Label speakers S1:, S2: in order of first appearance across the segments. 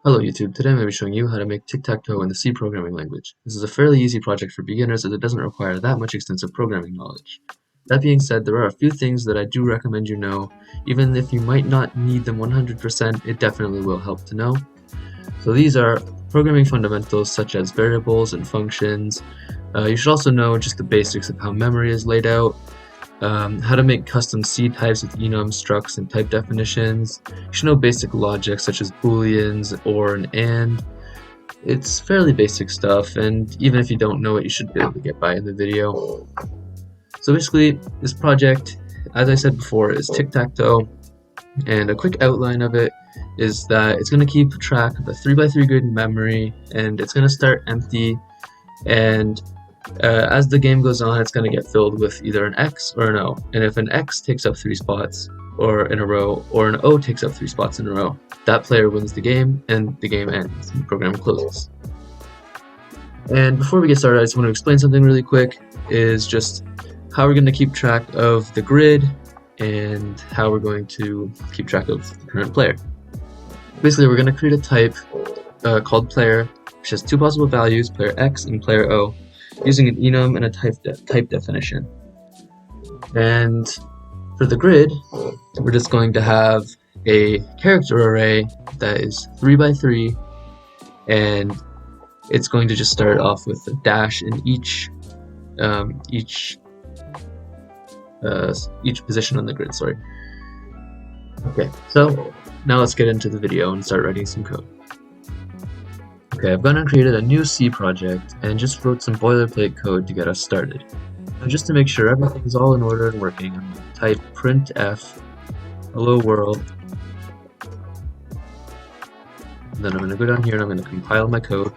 S1: Hello YouTube, today I'm going to be showing you how to make Tic-Tac-Toe in the C programming language. This is a fairly easy project for beginners as it doesn't require that much extensive programming knowledge. That being said, there are a few things that I do recommend you know. Even if you might not need them 100%, it definitely will help to know. So these are programming fundamentals such as variables and functions. You should also know just the basics of how memory is laid out, how to make custom C types with enum, structs, and type definitions. You should know basic logic such as booleans, or, and. It's fairly basic stuff, and even if you don't know it, you should be able to get by in the video. So basically, this project, as I said before, is Tic-Tac-Toe, and a quick outline of it is that it's going to keep track of a 3x3 grid in memory, and it's going to start empty, and as the game goes on, it's going to get filled with either an X or an O. And if an X takes up 3 spots or in a row, or an O takes up 3 spots in a row, that player wins the game and the game ends and the program closes. And before we get started, I just want to explain something really quick, is just how we're going to keep track of the grid and how we're going to keep track of the current player. Basically, we're going to create a type called player, which has 2 possible values, player X and player O, using an enum and a type definition. And for the grid, we're just going to have a character array that is 3x3, and it's going to just start off with a dash in each position on the grid. Sorry. Okay, so now let's get into the video and start writing some code. Okay, I've gone and created a new C project and just wrote some boilerplate code to get us started. Now just to make sure everything is all in order and working, I'm going to type printf hello world. And then I'm going to go down here and I'm going to compile my code.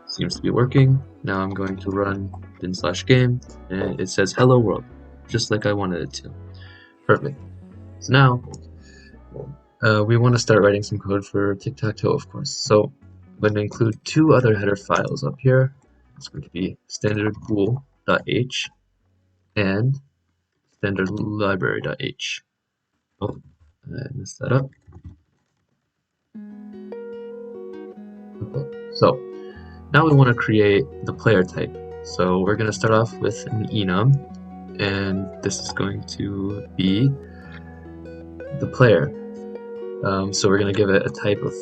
S1: Seems to be working. Now I'm going to run bin/game, and it says hello world, just like I wanted it to. Perfect. So now we want to start writing some code for Tic-Tac-Toe, of course. So I'm going to include 2 other header files up here. It's going to be standardbool.h and standardlibrary.h. Oh, I messed that up. Okay, so now we want to create the player type. So we're going to start off with an enum, and this is going to be the player. So we're going to give it a type of,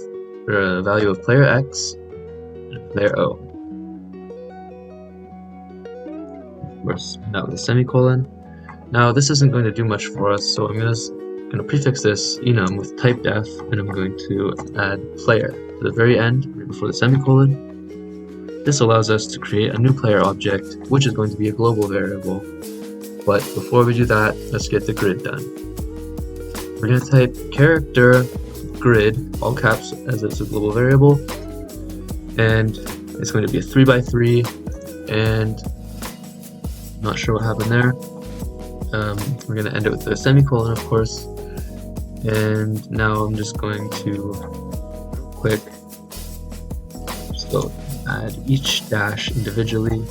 S1: or a value of player X and player O. Of course, not with a semicolon. Now this isn't going to do much for us, so I'm going to prefix this enum with type def, and I'm going to add player to the very end, right before the semicolon. This allows us to create a new player object, which is going to be a global variable. But before we do that, let's get the grid done. We're going to type character grid, all caps, as it's a global variable, and it's going to be a 3x3, and not sure what happened there. We're going to end it with a semicolon, of course, and now I'm just going to quick just go add each dash individually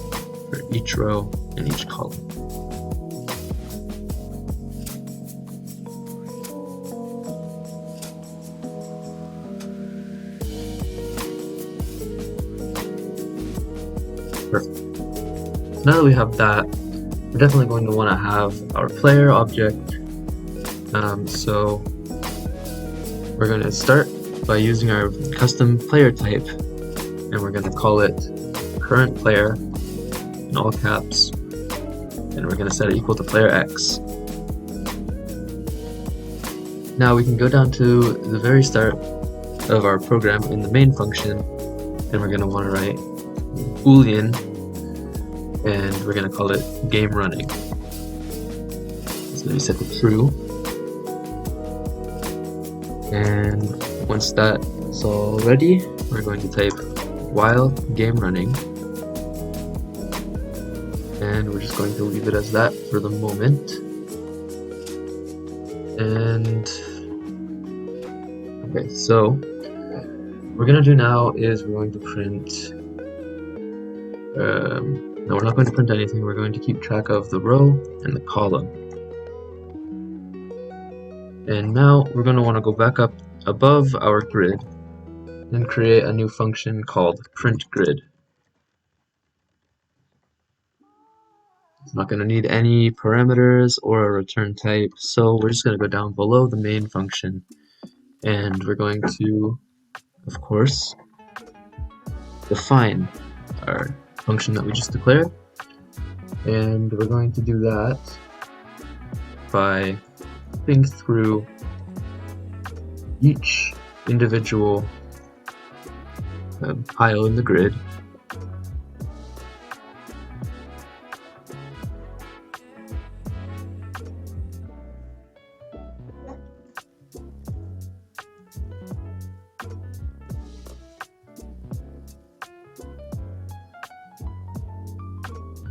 S1: for each row and each column. Perfect. Now that we have that, we're definitely going to want to have our player object. So we're going to start by using our custom player type, and we're going to call it current player in all caps, and we're going to set it equal to player X. Now we can go down to the very start of our program in the main function, and we're going to want to write boolean, and we're going to call it game running. It's going to be set to true, and once that's all ready, we're going to type while game running, and we're just going to leave it as that for the moment. And okay, so what we're going to do now is we're going to print no, we're not going to print anything. We're going to keep track of the row and the column. And now we're going to want to go back up above our grid and create a new function called printGrid. It's not going to need any parameters or a return type, so we're just going to go down below the main function, and we're going to, of course, define our function that we just declared, and we're going to do that by flipping through each individual pile in the grid.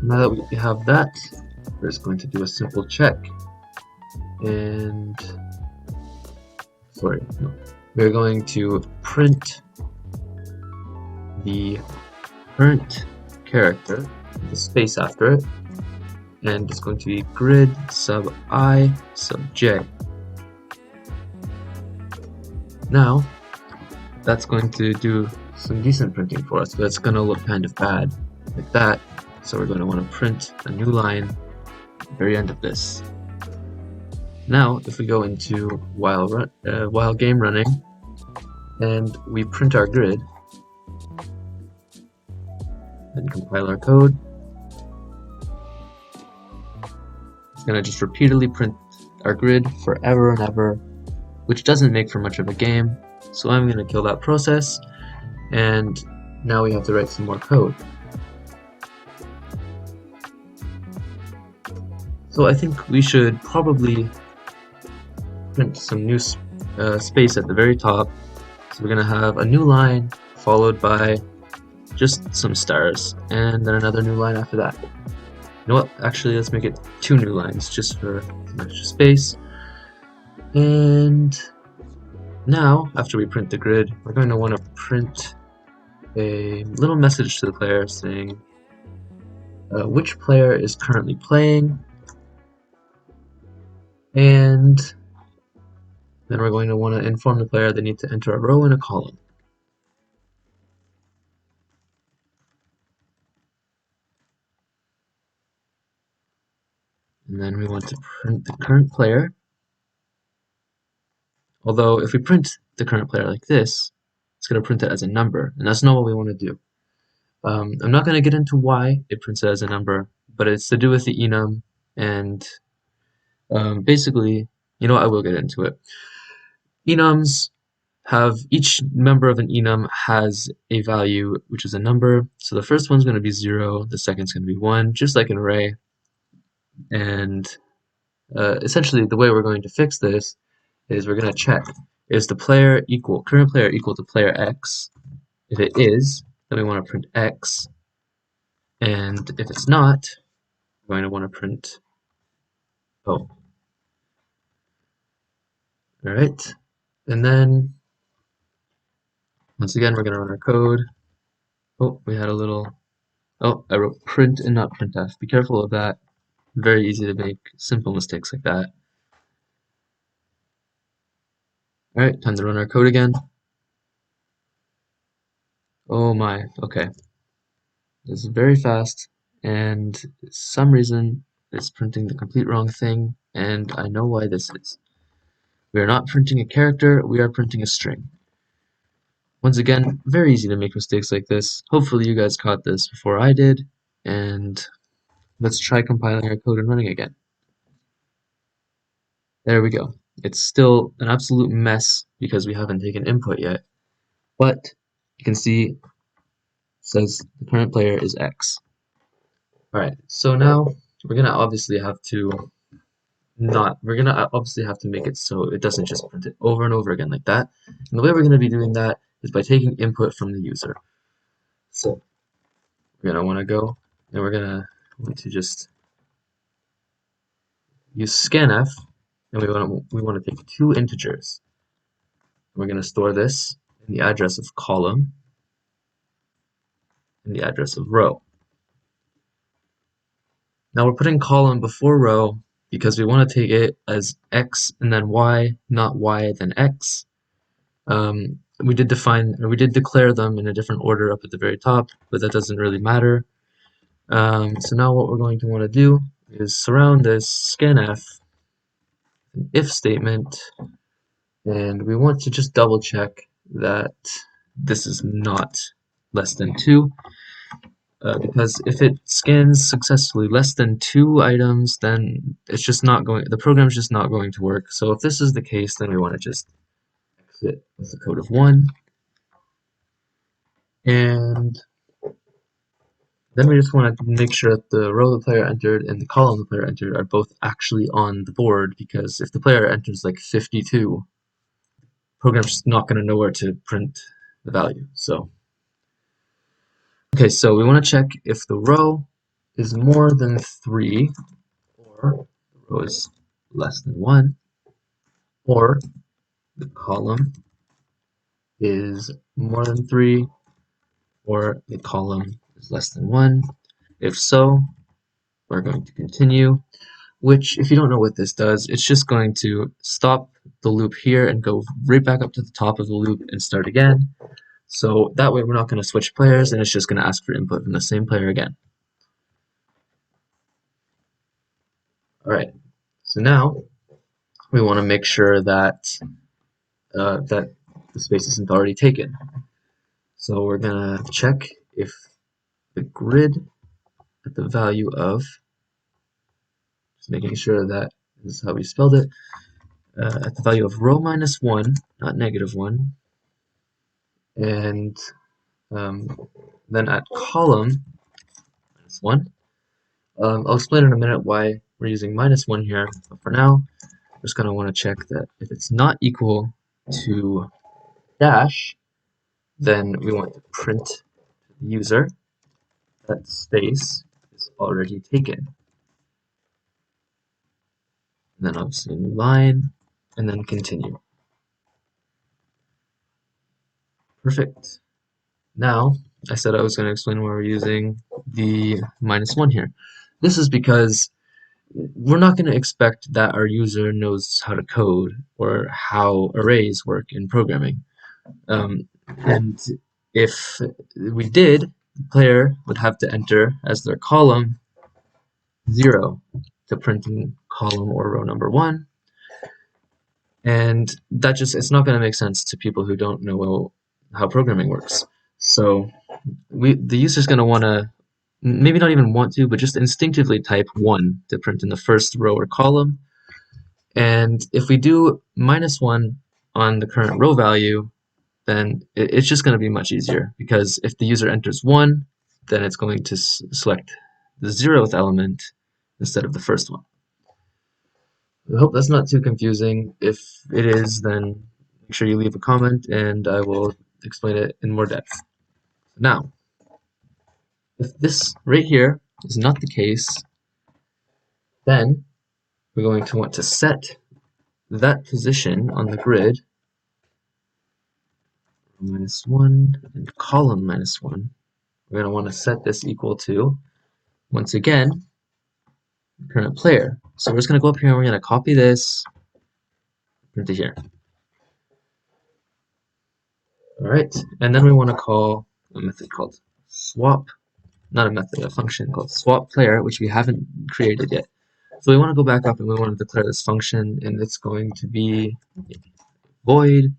S1: Now that we have that, we're just going to do a simple check, and we're going to print the current character, the space after it, and it's going to be grid sub I sub j. Now, that's going to do some decent printing for us, but it's going to look kind of bad like that. So we're going to want to print a new line at the very end of this. Now, if we go into while game running and we print our grid and compile our code, it's going to just repeatedly print our grid forever and ever, which doesn't make for much of a game. So I'm going to kill that process, and now we have to write some more code. So I think we should probably print some new space at the very top. So we're going to have a new line followed by just some stars, and then another new line after that. You know what? Actually, let's make it 2 new lines just for some extra space. And now, after we print the grid, we're going to want to print a little message to the player saying which player is currently playing, and then we're going to want to inform the player they need to enter a row and a column. And then we want to print the current player. Although if we print the current player like this, it's going to print it as a number, and that's not what we want to do. I'm not going to get into why it prints it as a number, but it's to do with the enum, and basically, you know what, I will get into it. Enums have, each member of an enum has a value which is a number. So the first one's going to be 0, the second's going to be 1, just like an array. And essentially the way we're going to fix this is we're going to check, is the current player equal to player X? If it is, then we want to print X, and if it's not, we're going to want to print O. Alright, and then once again we're going to run our code. Oh, we had a little, oh, I wrote print and not printf. Be careful of that. Very easy to make simple mistakes like that. Alright, time to run our code again. Oh my, okay. This is very fast, and for some reason it's printing the complete wrong thing, and I know why this is. We are not printing a character, we are printing a string. Once again, very easy to make mistakes like this. Hopefully you guys caught this before I did, and let's try compiling our code and running again. There we go. It's still an absolute mess because we haven't taken input yet, but you can see it says the current player is X. Alright, so now we're gonna obviously have to make it so it doesn't just print it over and over again like that. And the way we're gonna be doing that is by taking input from the user. So we're gonna want to go and we're gonna want to just use scanf, and we want to take 2 integers. We're gonna store this in the address of column and the address of row. Now we're putting column before row because we want to take it as x and then y, not y then x. We did declare them in a different order up at the very top, but that doesn't really matter. So now what we're going to want to do is surround this scanf an if statement, and we want to just double check that this is not less than 2, because if it scans successfully less than 2 items, then the program's just not going to work. So if this is the case, then we want to just exit with the code of 1, and then we just want to make sure that the row the player entered and the column the player entered are both actually on the board, because if the player enters like 52, the program's just not going to know where to print the value. So, okay, so we want to check if the row is more than 3, or the row is less than 1, or the column is more than 3, or the column is less than 1. If so, we're going to continue, which, if you don't know what this does, it's just going to stop the loop here and go right back up to the top of the loop and start again. So that way we're not going to switch players, and it's just going to ask for input from the same player again. Alright, so now we want to make sure that that the space isn't already taken. So we're going to check if the grid at the value of, just making sure that this is how we spelled it, at the value of row minus 1, not negative 1, and then at column minus 1. I'll explain in a minute why we're using minus 1 here, but for now, we're just going to want to check that if it's not equal to dash, then we want to print to the user that space is already taken. And then obviously a new line, and then continue. Perfect. Now, I said I was going to explain why we're using the minus 1 here. This is because we're not going to expect that our user knows how to code or how arrays work in programming. And if we did, the player would have to enter as their column 0 to print in column or row number 1. And it's not going to make sense to people who don't know how programming works. So the user's going to want to, maybe not even want to, but just instinctively type 1 to print in the first row or column. And if we do minus 1 on the current row value, then it's just going to be much easier, because if the user enters 1, then it's going to select the 0th element instead of the first one. I hope that's not too confusing. If it is, then make sure you leave a comment and I will explain it in more depth. Now, if this right here is not the case, then we're going to want to set that position on the grid, minus 1 and column minus 1. We're going to want to set this equal to, once again, current player. So we're just going to go up here and we're going to copy this, print it here. Alright, and then we want to call a method called swap, not a method, a function called swap player, which we haven't created yet. So we want to go back up and we want to declare this function, and it's going to be void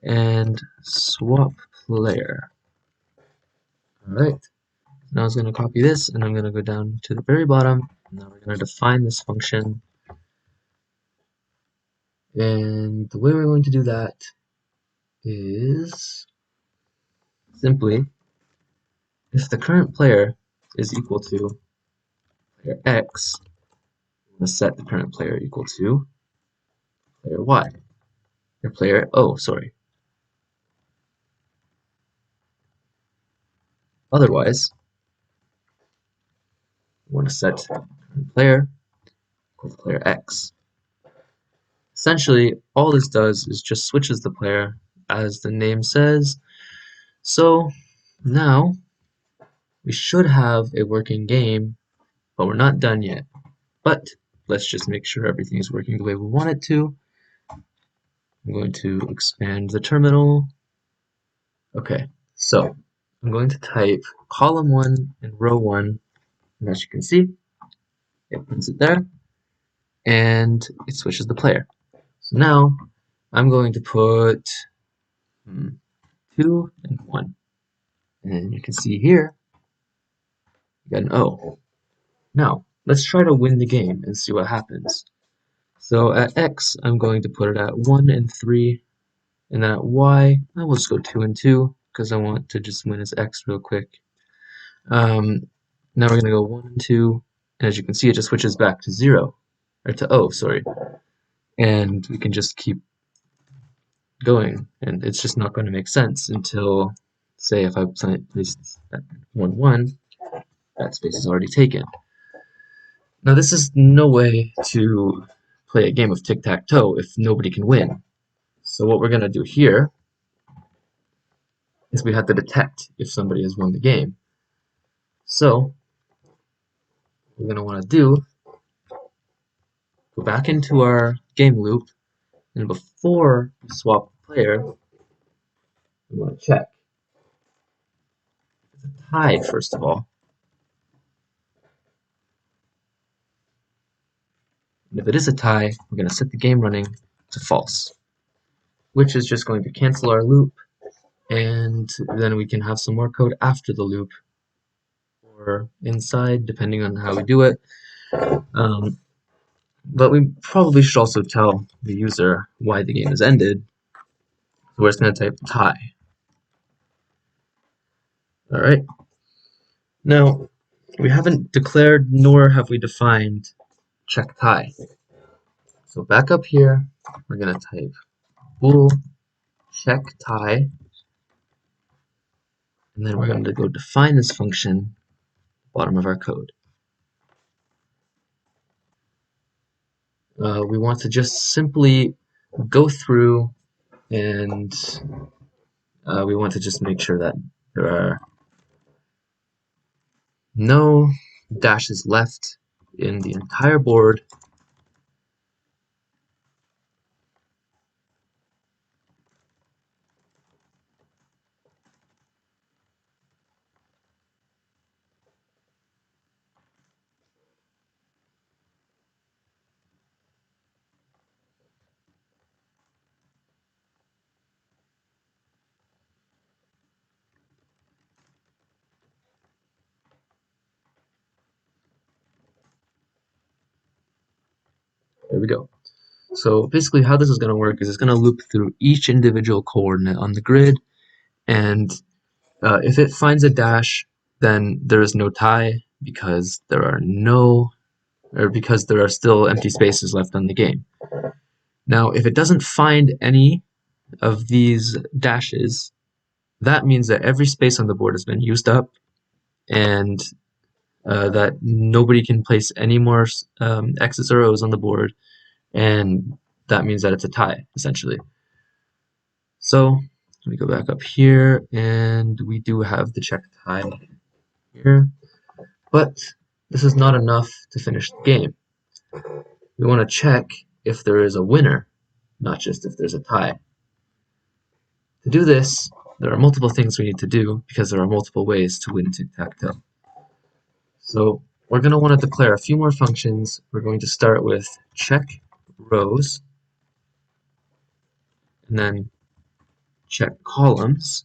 S1: and swap player. Alright, now I was going to copy this and I'm going to go down to the very bottom. Now we're going to define this function. And the way we're going to do that is simply, if the current player is equal to player X, we're going to set the current player equal to player Y. Or player, oh, sorry. Otherwise, we want to set current player equal to player X. Essentially, all this does is just switches the player, as the name says. So now we should have a working game, but we're not done yet. But let's just make sure everything is working the way we want it to. I'm going to expand the terminal. Okay, so I'm going to type column 1 and row 1, and as you can see, it puts it there, and it switches the player. So now I'm going to put 2 and 1, and you can see here, we got an O. Now, let's try to win the game and see what happens. So at X, I'm going to put it at 1 and 3, and then at Y, I will just go 2 and 2, because I want to just win as X real quick. Now we're going to go 1 and 2, and as you can see, it just switches back to 0, or to O, sorry. And we can just keep going, and it's just not going to make sense until, say, if I place at 1, 1, that space is already taken. Now this is no way to play a game of tic-tac-toe if nobody can win. So what we're going to do here is we have to detect if somebody has won the game. So what we're going to want to do, go back into our game loop, and before we swap the player, we want to check. It's a tie, first of all. And if it is a tie, we're going to set the game running to false, which is just going to cancel our loop, and then we can have some more code after the loop or inside, depending on how we do it. But we probably should also tell the user why the game has ended. So we're just going to type tie. All right. Now, we haven't declared nor have we defined check tie. So back up here, we're going to type bool check tie, and then we're going to go define this function bottom of our code. We want to just simply go through and we want to just make sure that there are no dashes left in the entire board. There we go. So basically how this is going to work is it's going to loop through each individual coordinate on the grid, and if it finds a dash, then there is no tie because there are because there are still empty spaces left on the game. Now, if it doesn't find any of these dashes, that means that every space on the board has been used up, and that nobody can place any more X's or O's on the board, and that means that it's a tie, essentially. So let me go back up here, and we do have the check tie here, but this is not enough to finish the game. We want to check if there is a winner, not just if there's a tie. To do this, there are multiple things we need to do because there are multiple ways to win tic-tac-toe. So we're going to want to declare a few more functions. We're going to start with check rows, and then check columns.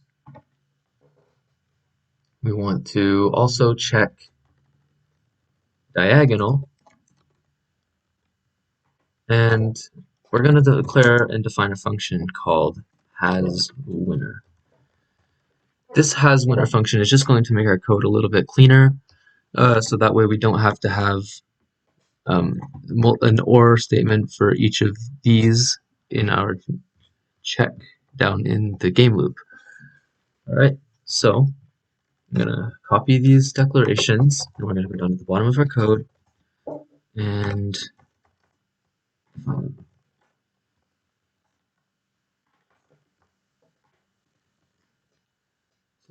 S1: We want to also check diagonal, and we're going to declare and define a function called hasWinner. This hasWinner function is just going to make our code a little bit cleaner, so that way we don't have to have an OR statement for each of these in our check down in the game loop. Alright, so I'm going to copy these declarations, and we're going to go down to the bottom of our code and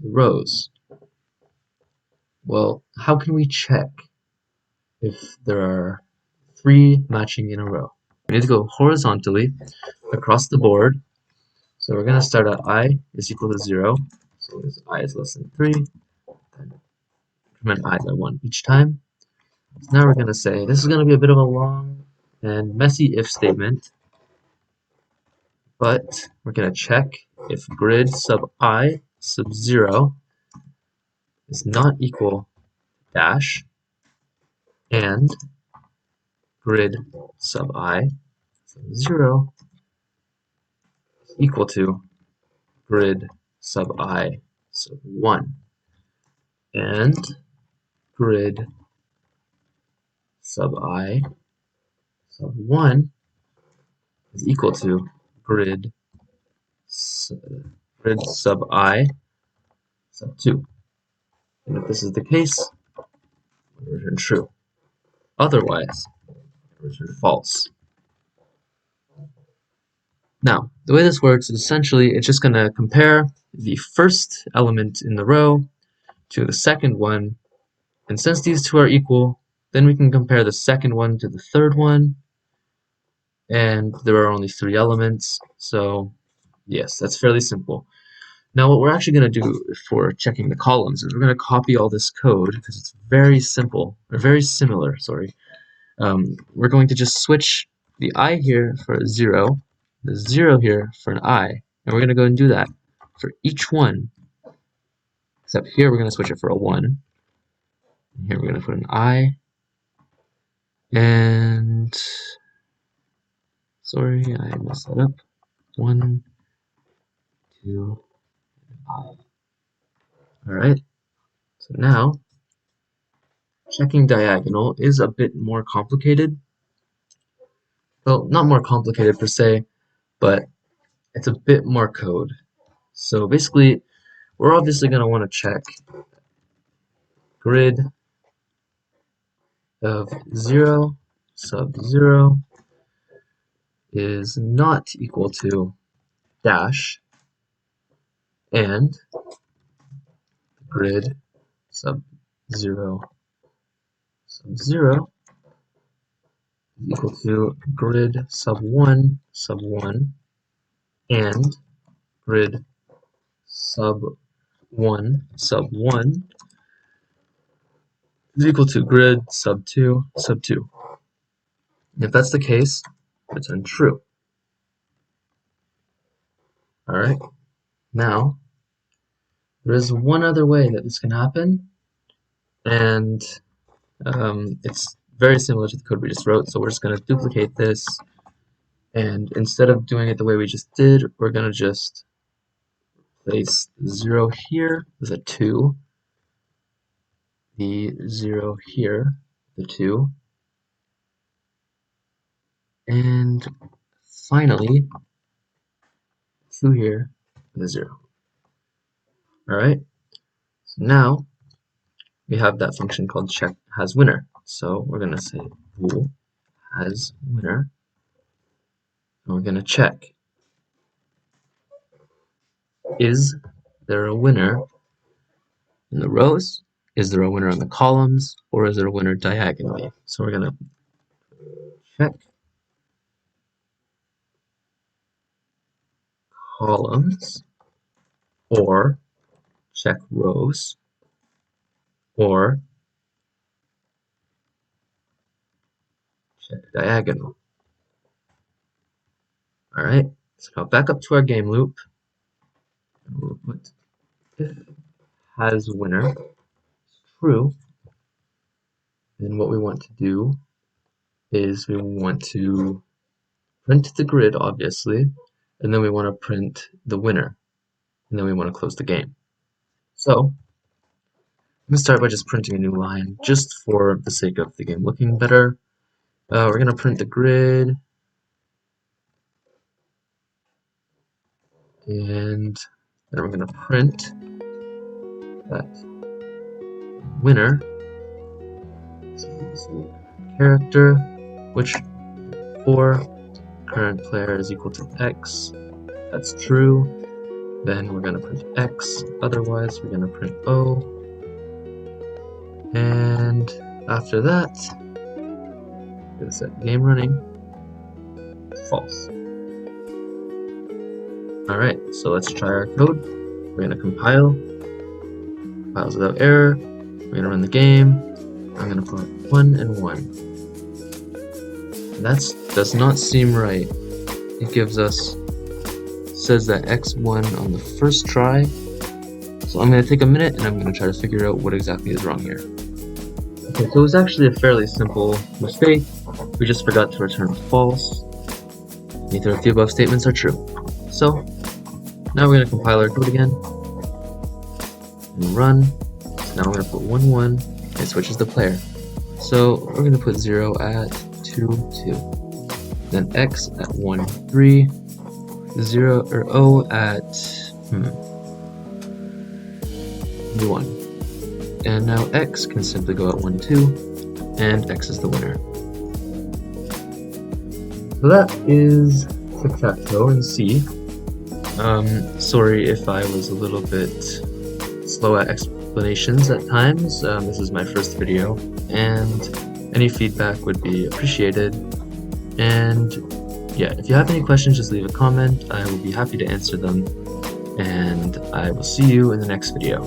S1: rows. Well, how can we check if there are 3 matching in a row. We need to go horizontally across the board. So we're going to start at I is equal to 0. So as I is less than 3, then increment I by 1 each time. So now we're going to say, this is going to be a bit of a long and messy if statement, but we're going to check if grid sub I sub 0 is not equal to dash, and grid sub I sub 0 is equal to grid sub I sub 1, and grid sub I sub 1 is equal to grid sub I sub 2. And if this is the case, we'll return true. Otherwise, we'll return false. Now, the way this works is essentially it's just going to compare the first element in the row to the second one, and since these two are equal, then we can compare the second one to the third one, and there are only 3 elements, so yes, that's fairly simple. Now what we're actually going to do for checking the columns is we're going to copy all this code because it's very simple, or very similar, sorry. We're going to just switch the I here for a 0, the 0 here for an I, and we're going to go and do that for each one, except here we're going to switch it for a 1, and here we're going to put an I, and sorry, I messed that up, 1, 2, I. Alright, so now checking diagonal is a bit more complicated. Well, not more complicated per se, but it's a bit more code. So basically, we're obviously going to want to check grid of 0 sub 0 is not equal to dash, and grid sub 0 sub 0 is equal to grid sub 1 sub 1, and grid sub 1 sub 1 is equal to grid sub 2 sub 2. If that's the case, return true. Alright, now there is one other way that this can happen, and it's very similar to the code we just wrote, so we're just going to duplicate this, and instead of doing it the way we just did, we're going to just place 0 here with a 2, the 0 here, the 2, and finally 2 here with a 0. Alright, so now we have that function called check hasWinner. So we're going to say bool hasWinner, and we're going to check, is there a winner in the rows, is there a winner in the columns, or is there a winner diagonally? So we're going to check columns, or check rows, or check diagonal. Alright, so now back up to our game loop. And we'll put if hasWinner is true, then what we want to do is we want to print the grid, obviously, and then we want to print the winner, and then we want to close the game. So I'm going to start by just printing a new line, just for the sake of the game looking better. We're going to print the grid, and then we're going to print that winner is character, which for current player is equal to X. That's true. Then we're going to print X, otherwise we're going to print O. And after that, Gonna set game running false. Alright, so let's try our code. We're gonna compile. Compiles without error. We're gonna run the game. I'm gonna put 1 and 1. That does not seem right. It gives us, says that x1 on the first try. So I'm gonna take a minute and I'm gonna try to figure out what exactly is wrong here. Okay, so it was actually a fairly simple mistake. We just forgot to return false. Neither of the above statements are true. So now we're gonna compile our code again and run. So now we're gonna put 1 1 and it switches the player. So we're gonna put 0 at 2 2. Then x at 1 3. 0 or O at 1. And now x can simply go at 1 2, and x is the winner. So that is Tic-Tac-Toe in C. Sorry if I was a little bit slow at explanations at times. This is my first video, and any feedback would be appreciated. And yeah, if you have any questions, just leave a comment. I will be happy to answer them, and I will see you in the next video.